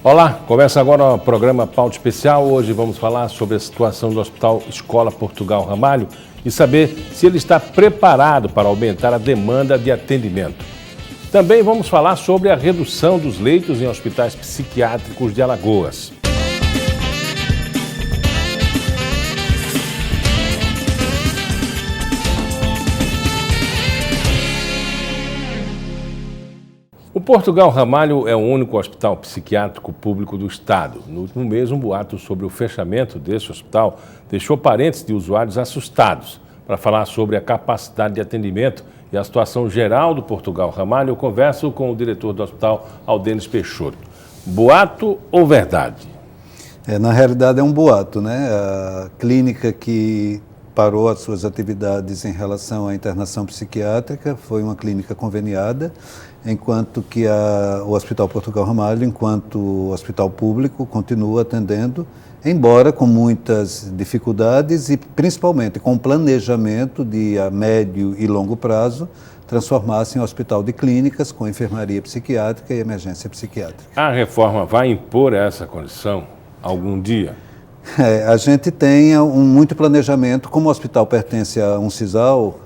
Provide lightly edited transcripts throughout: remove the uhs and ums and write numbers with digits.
Olá, começa agora o programa Pauta Especial. Hoje vamos falar sobre a situação do Hospital Escola Portugal Ramalho e saber se ele está preparado para aumentar a demanda de atendimento. Também vamos falar sobre a redução dos leitos em hospitais psiquiátricos de Alagoas. O Portugal Ramalho é o único hospital psiquiátrico público do estado. No último mês, um boato sobre o fechamento desse hospital deixou parentes de usuários assustados. Para falar sobre a capacidade de atendimento e a situação geral do Portugal Ramalho, eu converso com o diretor do hospital, Aldenis Peixoto. Boato ou verdade? Na realidade é um boato, né? A clínica que parou as suas atividades em relação à internação psiquiátrica foi uma clínica conveniada, enquanto que o Hospital Portugal Ramalho, enquanto hospital público, continua atendendo, embora com muitas dificuldades e principalmente com planejamento de a médio e longo prazo, transformar-se em hospital de clínicas com enfermaria psiquiátrica e emergência psiquiátrica. A reforma vai impor essa condição algum dia? A gente tem muito planejamento, como o hospital pertence a Uncisal,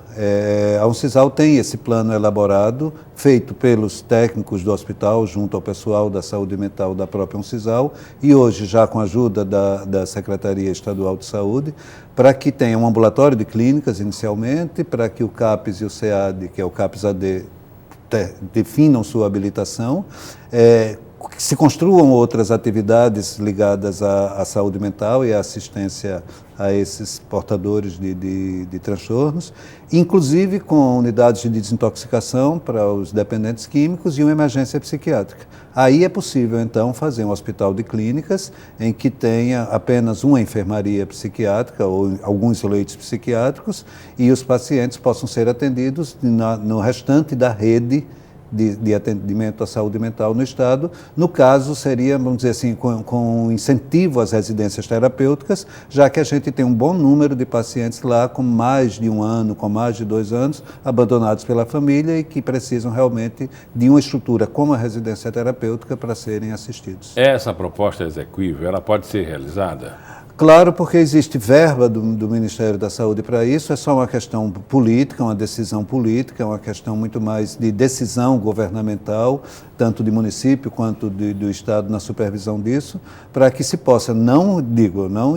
a Uncisal tem esse plano elaborado, feito pelos técnicos do hospital, junto ao pessoal da saúde mental da própria Uncisal, e hoje já com a ajuda da Secretaria Estadual de Saúde, para que tenha um ambulatório de clínicas inicialmente, para que o CAPES e o SEAD, que é o CAPES-AD, definam sua habilitação, que se construam outras atividades ligadas à saúde mental e à assistência a esses portadores de transtornos, inclusive com unidades de desintoxicação para os dependentes químicos e uma emergência psiquiátrica. Aí é possível, então, fazer um hospital de clínicas em que tenha apenas uma enfermaria psiquiátrica ou alguns leitos psiquiátricos e os pacientes possam ser atendidos no restante da rede de atendimento à saúde mental no Estado. No caso, seria, vamos dizer assim, com incentivo às residências terapêuticas, já que a gente tem um bom número de pacientes lá com mais de 1 ano, com mais de 2 anos, abandonados pela família e que precisam realmente de uma estrutura como a residência terapêutica para serem assistidos. Essa proposta execuível, ela pode ser realizada? Claro, porque existe verba do Ministério da Saúde para isso, é só uma questão política, uma decisão política, é uma questão muito mais de decisão governamental, tanto de município quanto do Estado na supervisão disso, para que se possa, não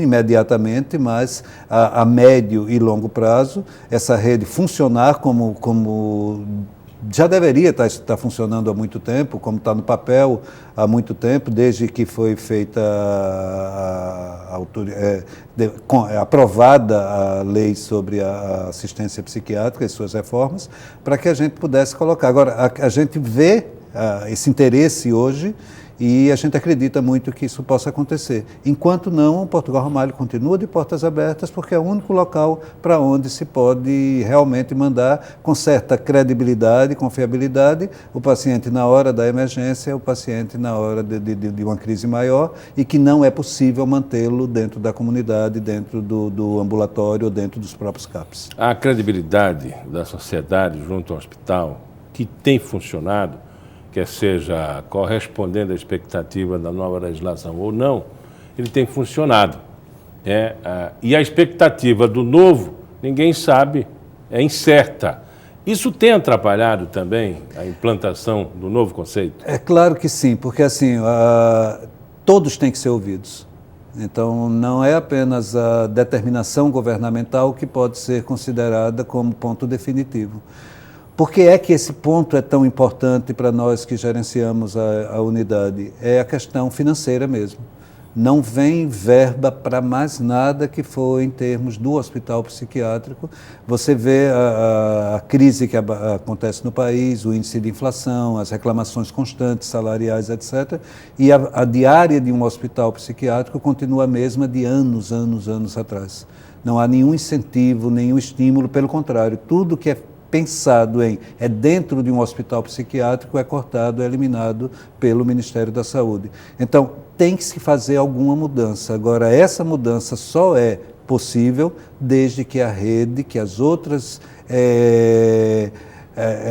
imediatamente, mas a médio e longo prazo, essa rede funcionar como já deveria estar funcionando há muito tempo, como está no papel há muito tempo, desde que foi feita aprovada a lei sobre a assistência psiquiátrica e suas reformas, para que a gente pudesse colocar. Agora, a gente vê esse interesse hoje e a gente acredita muito que isso possa acontecer. Enquanto não, o Portugal Ramalho continua de portas abertas, porque é o único local para onde se pode realmente mandar com certa credibilidade, confiabilidade, o paciente na hora da emergência, o paciente na hora de uma crise maior, e que não é possível mantê-lo dentro da comunidade, dentro do ambulatório ou dentro dos próprios CAPs. A credibilidade da sociedade junto ao hospital, que tem funcionado, quer seja correspondendo à expectativa da nova legislação ou não, ele tem funcionado. E a expectativa do novo, ninguém sabe, é incerta. Isso tem atrapalhado também a implantação do novo conceito? É claro que sim, porque assim, todos têm que ser ouvidos. Então, não é apenas a determinação governamental que pode ser considerada como ponto definitivo. Por que é que esse ponto é tão importante para nós que gerenciamos a unidade? É a questão financeira mesmo. Não vem verba para mais nada que for em termos do hospital psiquiátrico. Você vê a crise que acontece no país, o índice de inflação, as reclamações constantes, salariais, etc. E a diária de um hospital psiquiátrico continua a mesma de anos atrás. Não há nenhum incentivo, nenhum estímulo, pelo contrário, tudo que é pensado dentro de um hospital psiquiátrico, é cortado, é eliminado pelo Ministério da Saúde. Então, tem que se fazer alguma mudança. Agora, essa mudança só é possível desde que a rede, que as outras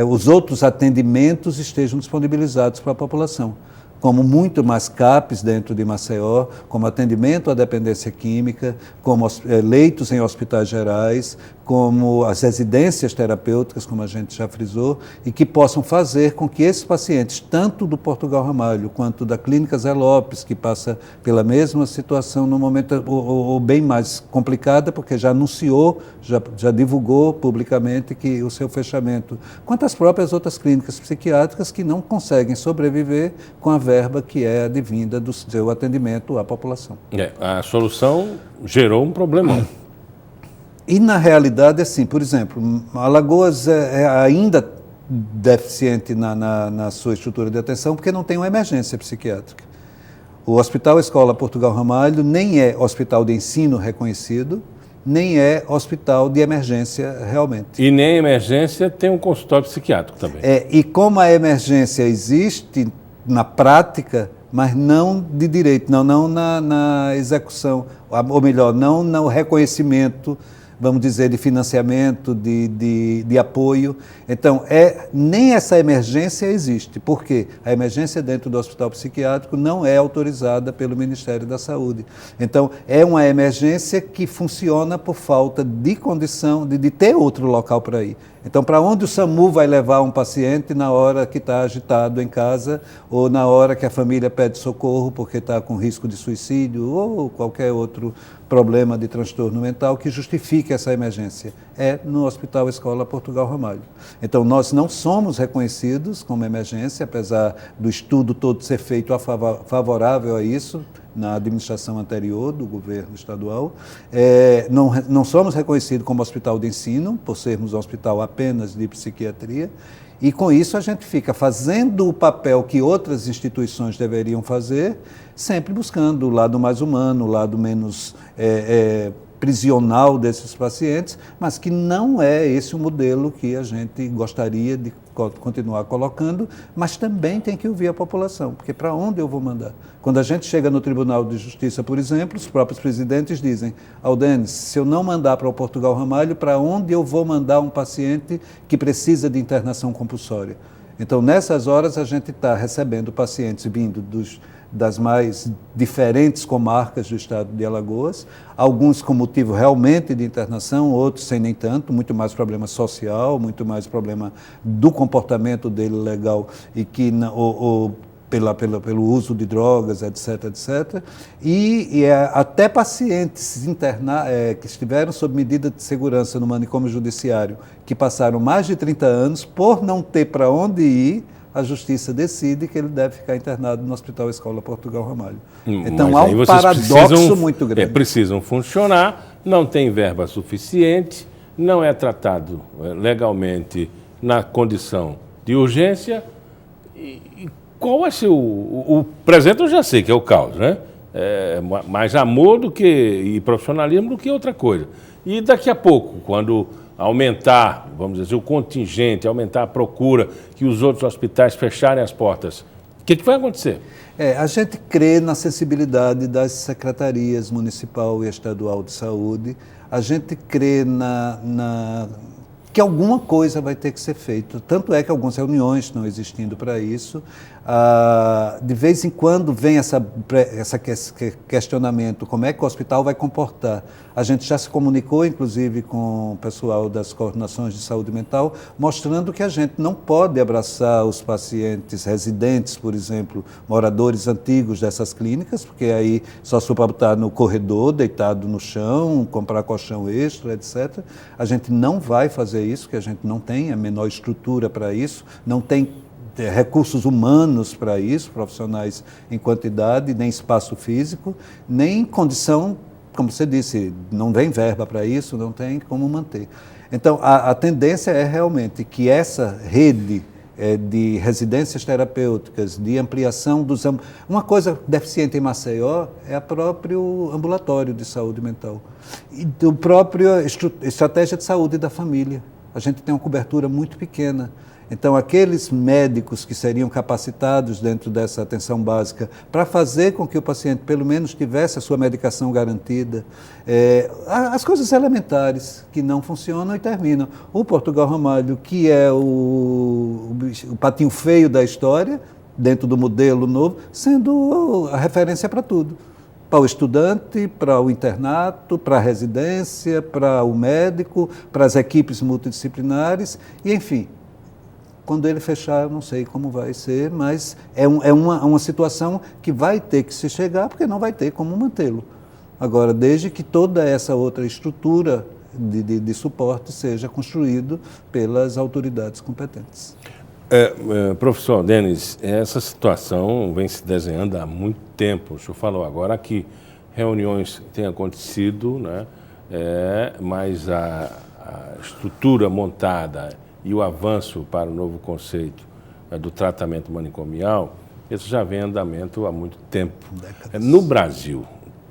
os outros atendimentos estejam disponibilizados para a população. como muito mais CAPs dentro de Maceió, como atendimento à dependência química, como leitos em hospitais gerais, como as residências terapêuticas, como a gente já frisou, e que possam fazer com que esses pacientes, tanto do Portugal Ramalho quanto da Clínica Zé Lopes, que passa pela mesma situação no momento ou bem mais complicada, porque já anunciou, já divulgou publicamente que o seu fechamento, quanto às próprias outras clínicas psiquiátricas que não conseguem sobreviver com a verba que é advinda do seu atendimento à população. A solução gerou um problemão. E, na realidade, assim, por exemplo, Alagoas é ainda deficiente na sua estrutura de atenção porque não tem uma emergência psiquiátrica. O Hospital Escola Portugal Ramalho nem é hospital de ensino reconhecido, nem é hospital de emergência realmente. E nem emergência tem um consultório psiquiátrico também. E como a emergência existe na prática, mas não de direito, não na execução, ou melhor, não no reconhecimento, vamos dizer, de financiamento, de apoio. Então, nem essa emergência existe. Por quê? A emergência dentro do hospital psiquiátrico não é autorizada pelo Ministério da Saúde. Então, é uma emergência que funciona por falta de condição de ter outro local para ir. Então, para onde o SAMU vai levar um paciente na hora que está agitado em casa ou na hora que a família pede socorro porque está com risco de suicídio ou qualquer outro problema de transtorno mental que justifique essa emergência? É no Hospital Escola Portugal Ramalho. Então, nós não somos reconhecidos como emergência, apesar do estudo todo ser feito favorável a isso, na administração anterior do governo estadual. Não somos reconhecidos como hospital de ensino, por sermos um hospital apenas de psiquiatria, e com isso a gente fica fazendo o papel que outras instituições deveriam fazer, sempre buscando o lado mais humano, o lado menos prisional desses pacientes, mas que não é esse o modelo que a gente gostaria de continuar colocando, mas também tem que ouvir a população, porque para onde eu vou mandar? Quando a gente chega no Tribunal de Justiça, por exemplo, os próprios presidentes dizem: Aldenes, se eu não mandar para o Portugal Ramalho, para onde eu vou mandar um paciente que precisa de internação compulsória? Então, nessas horas, a gente está recebendo pacientes vindo das mais diferentes comarcas do estado de Alagoas, alguns com motivo realmente de internação, outros sem nem tanto, muito mais problema social, muito mais problema do comportamento dele legal e que pelo uso de drogas, etc, etc. E até pacientes que estiveram sob medida de segurança no manicômio judiciário, que passaram mais de 30 anos, por não ter para onde ir, a Justiça decide que ele deve ficar internado no Hospital Escola Portugal Ramalho. Então há um paradoxo muito grande. Precisam funcionar, não tem verba suficiente, não é tratado legalmente na condição de urgência. E qual vai ser o presente? Eu já sei que é o caos, né? Mais amor e profissionalismo do que outra coisa. E daqui a pouco, quando aumentar, vamos dizer, o contingente, aumentar a procura, que os outros hospitais fecharem as portas, o que vai acontecer? A gente crê na sensibilidade das secretarias municipal e estadual de saúde, a gente crê que alguma coisa vai ter que ser feita. Tanto é que algumas reuniões estão existindo para isso. De vez em quando vem esse questionamento, como é que o hospital vai comportar? A gente já se comunicou, inclusive, com o pessoal das coordenações de saúde mental, mostrando que a gente não pode abraçar os pacientes residentes, por exemplo, moradores antigos dessas clínicas, porque aí só se para botar no corredor, deitado no chão, comprar colchão extra, etc. A gente não vai fazer isso, porque a gente não tem a menor estrutura para isso, não tem recursos humanos para isso, profissionais em quantidade, nem espaço físico, nem condição, como você disse, não vem verba para isso, não tem como manter. Então, a tendência é realmente que essa rede de residências terapêuticas, de ampliação dos... Uma coisa deficiente em Maceió é o próprio ambulatório de saúde mental e do próprio estratégia de saúde da família. A gente tem uma cobertura muito pequena. Então, aqueles médicos que seriam capacitados dentro dessa atenção básica para fazer com que o paciente, pelo menos, tivesse a sua medicação garantida, as coisas elementares que não funcionam e terminam. O Portugal Ramalho, que é o patinho feio da história, dentro do modelo novo, sendo a referência para tudo. Para o estudante, para o internato, para a residência, para o médico, para as equipes multidisciplinares, e enfim, quando ele fechar, eu não sei como vai ser, mas é uma situação que vai ter que se chegar, porque não vai ter como mantê-lo. Agora, desde que toda essa outra estrutura de suporte seja construído pelas autoridades competentes. Professor Denis, essa situação vem se desenhando há muito tempo. O senhor falou agora que reuniões têm acontecido, né? Mas a estrutura montada e o avanço para o novo conceito do tratamento manicomial, isso já vem em andamento há muito tempo. No Brasil,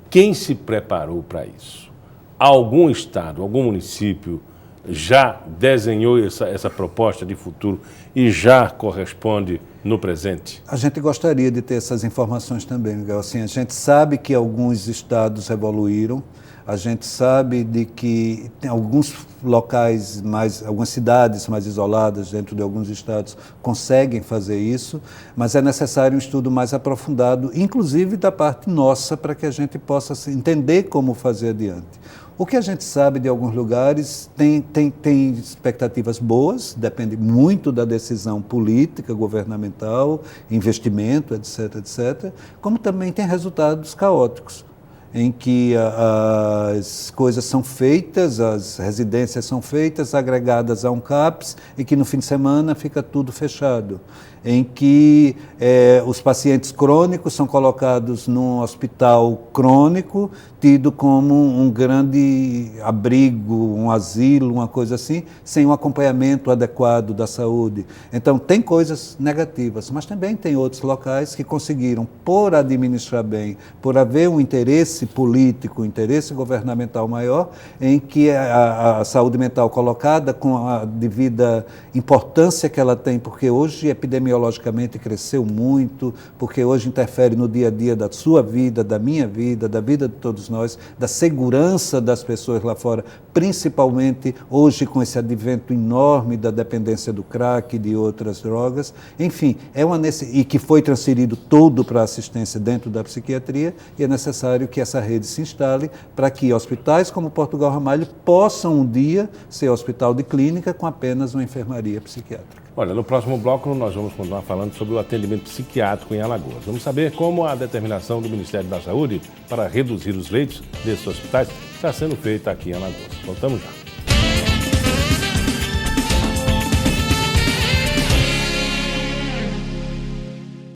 quem se preparou para isso? Algum estado, algum município já desenhou essa proposta de futuro e já corresponde no presente? A gente gostaria de ter essas informações também, Miguel. Assim, a gente sabe que alguns estados evoluíram, a gente sabe de que tem alguns locais, algumas cidades mais isoladas dentro de alguns estados conseguem fazer isso, mas é necessário um estudo mais aprofundado, inclusive da parte nossa, para que a gente possa entender como fazer adiante. O que a gente sabe de alguns lugares tem expectativas boas, depende muito da decisão política, governamental, investimento, etc., etc., como também tem resultados caóticos, em que as coisas são feitas, as residências são feitas, agregadas a um CAPS, e que no fim de semana fica tudo fechado, em que os pacientes crônicos são colocados num hospital crônico, tido como um grande abrigo, um asilo, uma coisa assim, sem um acompanhamento adequado da saúde. Então, tem coisas negativas, mas também tem outros locais que conseguiram, por administrar bem, por haver um interesse político, um interesse governamental maior, em que a saúde mental colocada com a devida importância que ela tem, porque hoje epidemiologicamente cresceu muito, porque hoje interfere no dia a dia da sua vida, da minha vida, da vida de todos nós, da segurança das pessoas lá fora, principalmente hoje com esse advento enorme da dependência do crack e de outras drogas. Enfim, e que foi transferido todo para a assistência dentro da psiquiatria, e é necessário que essa rede se instale para que hospitais como Portugal Ramalho possam um dia ser hospital de clínica com apenas uma enfermaria psiquiátrica. Olha, no próximo bloco nós vamos continuar falando sobre o atendimento psiquiátrico em Alagoas. Vamos saber como a determinação do Ministério da Saúde para reduzir os leitos desses hospitais está sendo feita aqui em Alagoas. Voltamos já.